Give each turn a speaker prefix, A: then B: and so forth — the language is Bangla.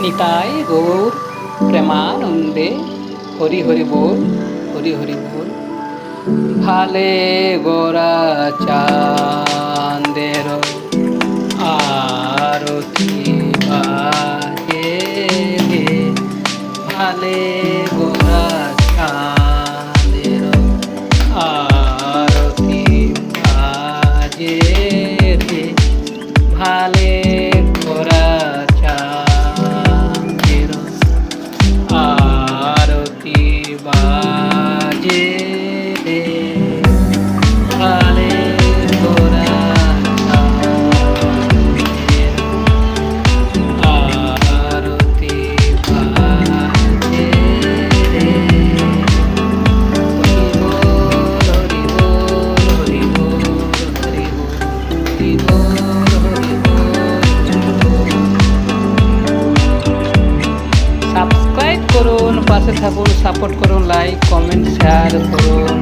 A: নিতাই গৌর প্রেমানন্দে হরি হরি বল, হরি হরি বল। ভালে গোরা চাঁদের আরতি বাজে রে, ভালে গোরা চাঁদের আরতি বাজে রে, ভালে গোরা চাঁদের আরতি বাজে রে, ভালে গোরা চাঁদের আরতি বাজে রে। হরি বল, হরি বল, হরি বল, হরি বল, হরি বল। সাবস্ক্রাইব করুন, পাশে থাকুন, সাপোর্ট করুন, লাইক কমেন্ট শেয়ার করুন।